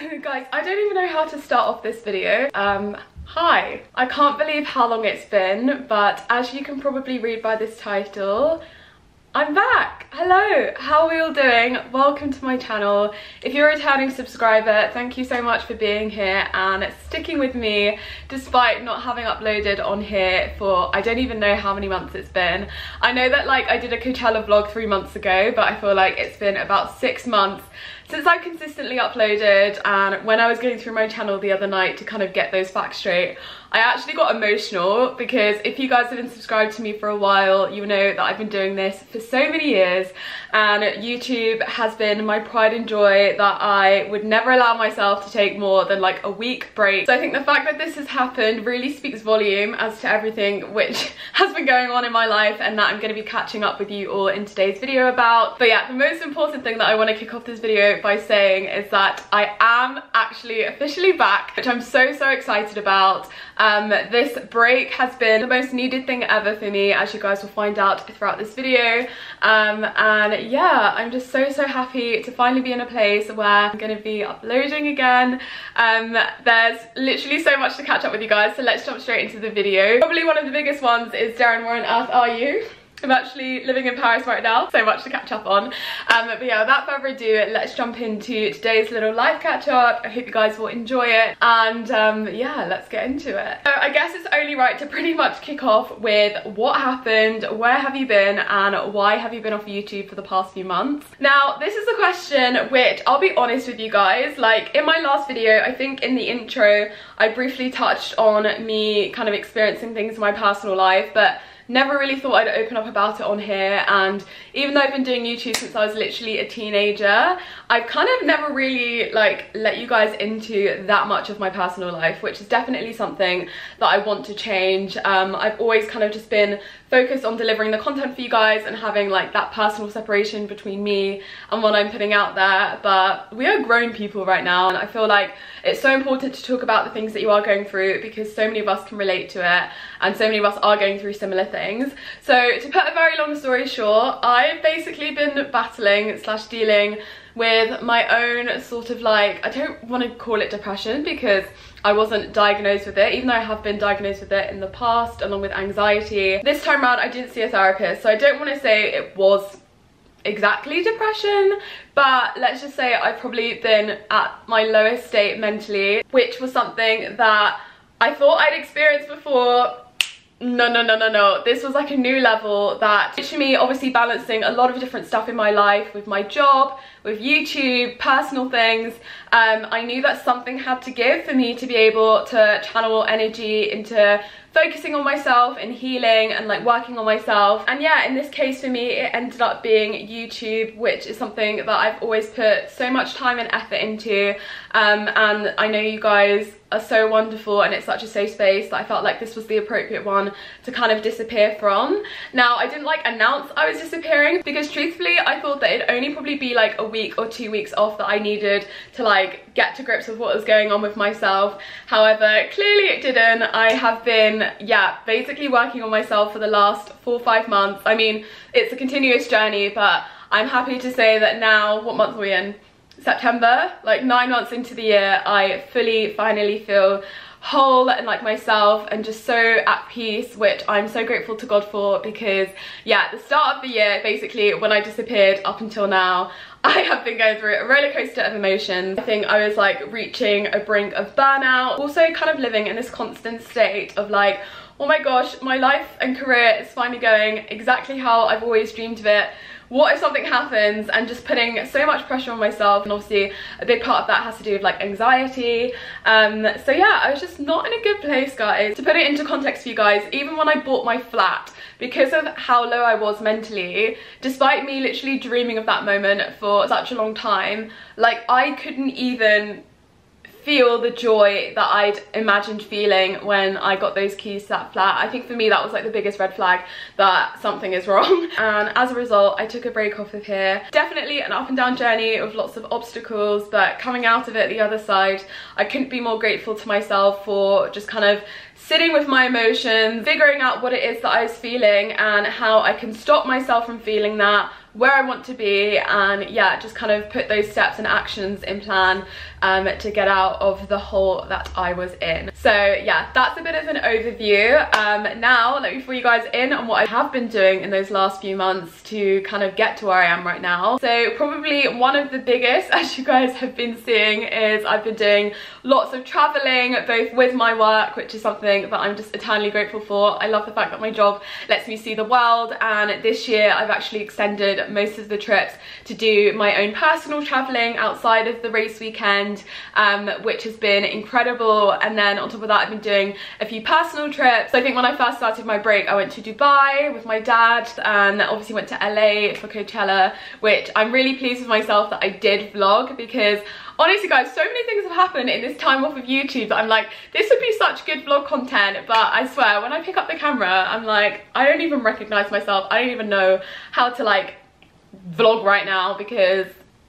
Guys, I don't even know how to start off this video. Hi. I can't believe how long it's been, but as you can probably read by this title, I'm back! Hello! How are we all doing? Welcome to my channel. If you're a returning subscriber, thank you so much for being here and sticking with me despite not having uploaded on here for I don't even know how many months it's been. I know that like I did a Coachella vlog 3 months ago, but I feel like it's been about 6 months since I've consistently uploaded. And when I was going through my channel the other night to kind of get those facts straight, I actually got emotional because if you guys have been subscribed to me for a while, you know that I've been doing this for so many years and YouTube has been my pride and joy that I would never allow myself to take more than like a week break. So I think the fact that this has happened really speaks volume as to everything which has been going on in my life and that I'm going to be catching up with you all in today's video about. But yeah, the most important thing that I want to kick off this video by saying is that I am actually officially back, which I'm so excited about. This break has been the most needed thing ever for me, as you guys will find out throughout this video. And yeah, I'm just so happy to finally be in a place where I'm going to be uploading again. There's literally so much to catch up with you guys, so let's jump straight into the video. Probably one of the biggest ones is Derin, where on earth are you? I'm actually living in Paris right now, so much to catch up on. But yeah, without further ado, let's jump into today's little life catch up. I hope you guys will enjoy it, and yeah, let's get into it. So I guess it's only right to pretty much kick off with what happened, where have you been, and why have you been off YouTube for the past few months? Now, this is a question which, I'll be honest with you guys, like in my last video, I think in the intro, I briefly touched on me kind of experiencing things in my personal life, but never really thought I'd open up about it on here. And even though I've been doing YouTube since I was literally a teenager, I've kind of never really like let you guys into that much of my personal life, which is definitely something that I want to change. I've always kind of just been focused on delivering the content for you guys and having like that personal separation between me and what I'm putting out there. But we are grown people right now, and I feel like it's so important to talk about the things that you are going through because so many of us can relate to it and so many of us are going through similar things. So to put a very long story short, I've basically been battling / dealing with my own sort of like, I don't want to call it depression because I wasn't diagnosed with it, even though I have been diagnosed with it in the past along with anxiety. This time around I didn't see a therapist, so I don't want to say it was exactly depression, but let's just say I've probably been at my lowest state mentally, which was something that I thought I'd experienced before. No. This was like a new level that to me, obviously balancing a lot of different stuff in my life with my job, with YouTube, personal things. I knew that something had to give for me to be able to channel energy into focusing on myself and healing and like working on myself. And yeah, in this case for me, it ended up being YouTube, which is something that I've always put so much time and effort into. And I know you guys are so wonderful and it's such a safe space that I felt like this was the appropriate one to kind of disappear from. Now, I didn't like announce I was disappearing because truthfully, I thought that it'd only probably be like a week or 2 weeks off that I needed to like get to grips with what was going on with myself. However, clearly it didn't. I have been, yeah, basically working on myself for the last 4 or 5 months. I mean, it's a continuous journey, but I'm happy to say that now, what month are we in? September, like 9 months into the year, I finally feel whole and like myself and just so at peace, which I'm so grateful to God for because yeah, at the start of the year, basically when I disappeared up until now, I have been going through a roller coaster of emotions. I think I was like reaching a brink of burnout, also kind of living in this constant state of like, oh my gosh, my life and career is finally going exactly how I've always dreamed of it. What if something happens? And just putting so much pressure on myself, and obviously a big part of that has to do with like anxiety. So yeah, I was just not in a good place, guys. To put it into context for you guys, even when I bought my flat, because of how low I was mentally, despite me literally dreaming of that moment for such a long time, like I couldn't even feel the joy that I'd imagined feeling when I got those keys to that flat. I think for me that was like the biggest red flag that something is wrong. And as a result, I took a break off of here. Definitely an up and down journey with lots of obstacles, but coming out of it the other side, I couldn't be more grateful to myself for just kind of sitting with my emotions, figuring out what it is that I was feeling and how I can stop myself from feeling that, where I want to be, and yeah, just kind of put those steps and actions in plan to get out of the hole that I was in. So yeah, that's a bit of an overview. Now let me fill you guys in on what I have been doing in those last few months to kind of get to where I am right now. So probably one of the biggest, as you guys have been seeing, is I've been doing lots of traveling, both with my work, which is something that I'm just eternally grateful for. I love the fact that my job lets me see the world, and this year I've actually extended most of the trips to do my own personal traveling outside of the race weekend, which has been incredible. And then on top of that, I've been doing a few personal trips. So I think when I first started my break, I went to Dubai with my dad, and obviously went to LA for Coachella, which I'm really pleased with myself that I did vlog, because honestly guys, so many things have happened in this time off of YouTube that I'm like, this would be such good vlog content, but I swear when I pick up the camera, I'm like, I don't even recognize myself. I don't even know how to like vlog right now, because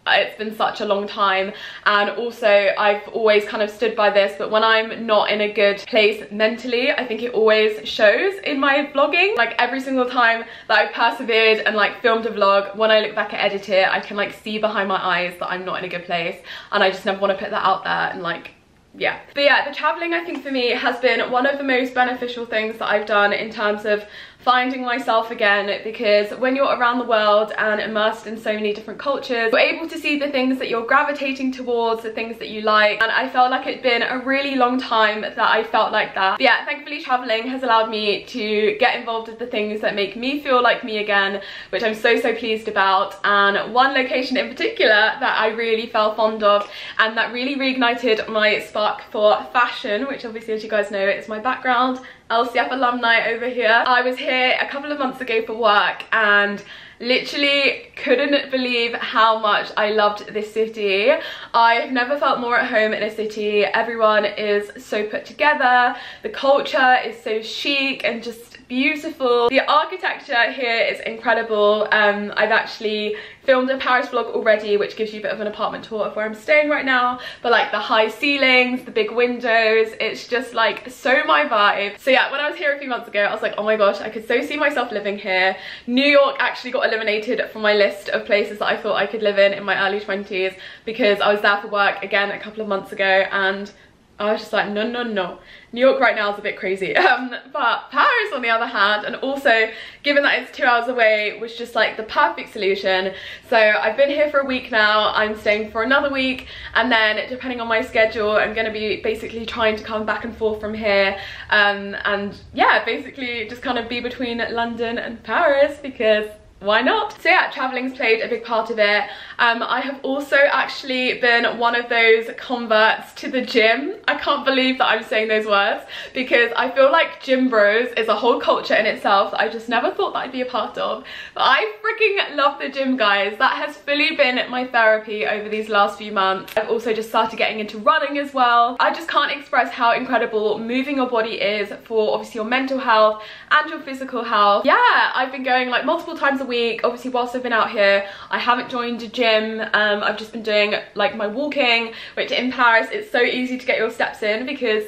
it's been such a long time. And also I've always kind of stood by this, but when I'm not in a good place mentally, I think it always shows in my vlogging. Like every single time that I've persevered and like filmed a vlog, when I look back at edit it, I can like see behind my eyes that I'm not in a good place, and I just never want to put that out there. And like, yeah. But yeah, the traveling I think for me has been one of the most beneficial things that I've done in terms of finding myself again, because when you're around the world and immersed in so many different cultures, you're able to see the things that you're gravitating towards, the things that you like. And I felt like it'd been a really long time that I felt like that. But yeah, thankfully traveling has allowed me to get involved with the things that make me feel like me again, which I'm so pleased about. And one location in particular that I really fell fond of, and that really reignited my spark for fashion, which obviously, as you guys know, is my background. LCF alumni over here. I was here a couple of months ago for work, and literally couldn't believe how much I loved this city. I've never felt more at home in a city. Everyone is so put together. The culture is so chic and just beautiful. The architecture here is incredible. I've actually filmed a Paris vlog already, which gives you a bit of an apartment tour of where I'm staying right now. But like the high ceilings, the big windows, it's just like so my vibe. So yeah, when I was here a few months ago, I was like, oh my gosh, I could so see myself living here. New York actually got eliminated from my list of places that I thought I could live in my early 20s, because I was there for work again a couple of months ago, and I was just like, no, no, no. New York right now is a bit crazy. But Paris, on the other hand, and also given that it's 2 hours away, was just like the perfect solution. So I've been here for a week now. I'm staying for another week, and then depending on my schedule, I'm going to be basically trying to come back and forth from here. And yeah, basically just kind of be between London and Paris, because why not? So yeah, traveling's played a big part of it. I have also actually been one of those converts to the gym. I can't believe that I'm saying those words, because I feel like gym bros is a whole culture in itself that I just never thought that I'd be a part of. But I freaking love the gym, guys. That has fully been my therapy over these last few months. I've also just started getting into running as well. I just can't express how incredible moving your body is for obviously your mental health and your physical health. Yeah, I've been going like multiple times a week. Obviously, whilst I've been out here, I haven't joined a gym. I've just been doing like my walking, which in Paris it's so easy to get your steps in, because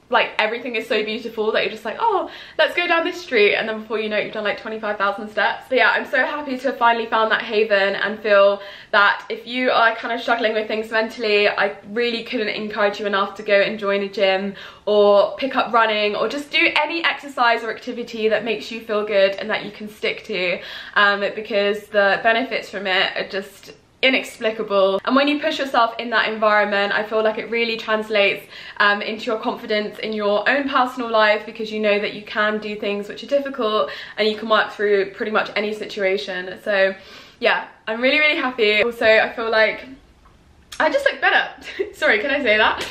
like everything is so beautiful that you're just like, oh, let's go down this street, and then before you know it, you've done like 25,000 steps. But yeah, I'm so happy to have finally found that haven, and feel that if you are kind of struggling with things mentally, I really couldn't encourage you enough to go and join a gym, or pick up running, or just do any exercise or activity that makes you feel good and that you can stick to, because the benefits from it are just inexplicable. And when you push yourself in that environment, I feel like it really translates into your confidence in your own personal life, because you know that you can do things which are difficult and you can work through pretty much any situation. So yeah, I'm really happy. Also, I feel like I just look better. Sorry, can I say that?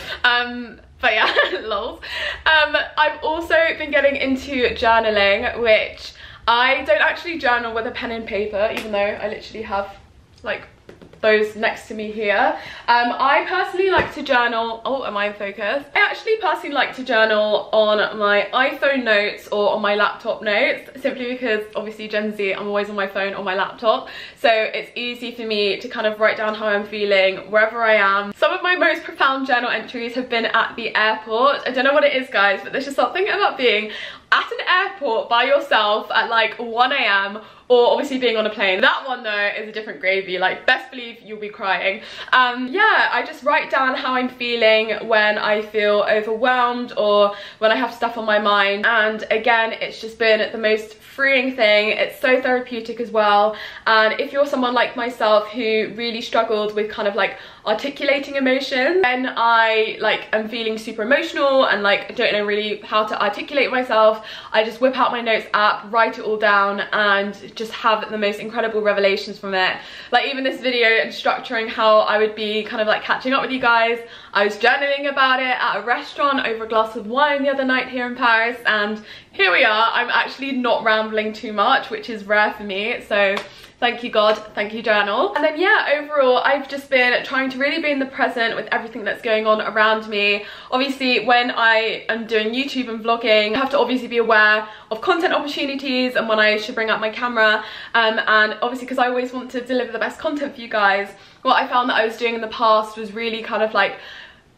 But yeah, lols. I've also been getting into journaling, which I don't actually journal with a pen and paper, even though I literally have like those next to me here. I personally like to journal, oh, am I in focus? I actually personally like to journal on my iPhone notes or on my laptop notes, simply because obviously Gen Z, I'm always on my phone or my laptop, so it's easy for me to kind of write down how I'm feeling wherever I am. Some of my most profound journal entries have been at the airport. I don't know what it is, guys, but there's just something about being at an airport by yourself at like 1 AM, or obviously being on a plane. That one though is a different gravy, like best believe you'll be crying. Yeah, I just write down how I'm feeling when I feel overwhelmed or when I have stuff on my mind, and again, it's just been the most freeing thing. It's so therapeutic as well, and if you're someone like myself who really struggled with kind of like articulating emotions, when I like am feeling super emotional and like don't know really how to articulate myself, I just whip out my notes app, write it all down, and just have the most incredible revelations from it. Like even this video and structuring how I would be kind of like catching up with you guys, I was journaling about it at a restaurant over a glass of wine the other night here in Paris, and here we are. I'm actually not rambling too much, which is rare for me, so thank you God, thank you journal. And then yeah, overall I've just been trying to really be in the present with everything that's going on around me. Obviously when I am doing YouTube and vlogging, I have to obviously be aware of content opportunities and when I should bring out my camera, and obviously because I always want to deliver the best content for you guys, what I found that I was doing in the past was really kind of like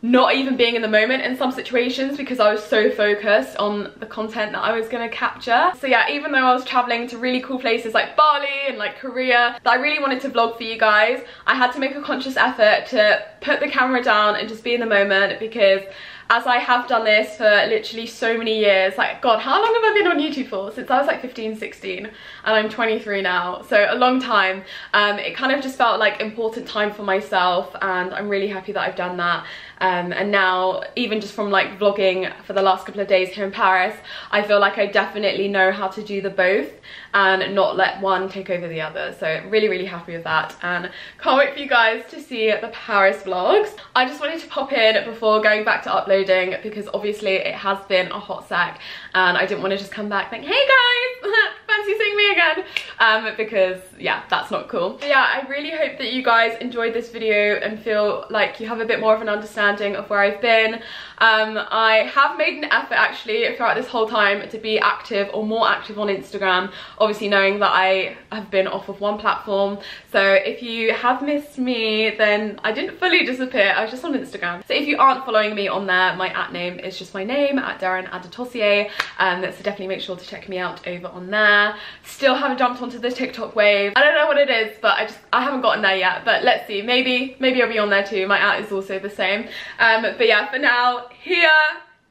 not even being in the moment in some situations because I was so focused on the content that I was going to capture. So yeah, even though I was traveling to really cool places like Bali and like Korea that I really wanted to vlog for you guys, I had to make a conscious effort to put the camera down and just be in the moment, because as I have done this for literally so many years, like God, how long have I been on YouTube for? Since I was like 15, 16, and I'm 23 now, so a long time. It kind of just felt like important time for myself, and I'm really happy that I've done that. And now, even just from like vlogging for the last couple of days here in Paris, I feel like I definitely know how to do the both and not let one take over the other. So really, really happy with that, and can't wait for you guys to see the Paris vlogs. I just wanted to pop in before going back to uploading, because obviously it has been a hot sec and I didn't want to just come back like, hey guys, fancy seeing me again, because yeah, that's not cool. But yeah, I really hope that you guys enjoyed this video and feel like you have a bit more of an understanding of where I've been. I have made an effort actually throughout this whole time to be active or more active on Instagram, obviously knowing that I have been off of one platform. So if you have missed me, then I didn't fully disappear, I was just on Instagram. So if you aren't following me on there, my @name is just my name, @Derin Adetosoye, so definitely make sure to check me out over on there. Still haven't jumped onto the TikTok wave. I don't know what it is, but I haven't gotten there yet, but let's see, maybe I'll be on there too. My @ is also the same. But yeah, for now, here,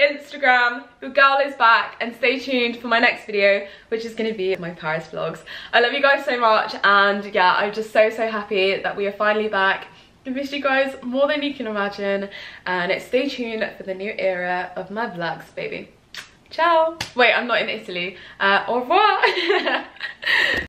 Instagram, your girl is back, and stay tuned for my next video, which is going to be my Paris vlogs. I love you guys so much, and yeah, I'm just so happy that we are finally back. I missed you guys more than you can imagine, and stay tuned for the new era of my vlogs, baby. Ciao. Wait, I'm not in Italy. Au revoir.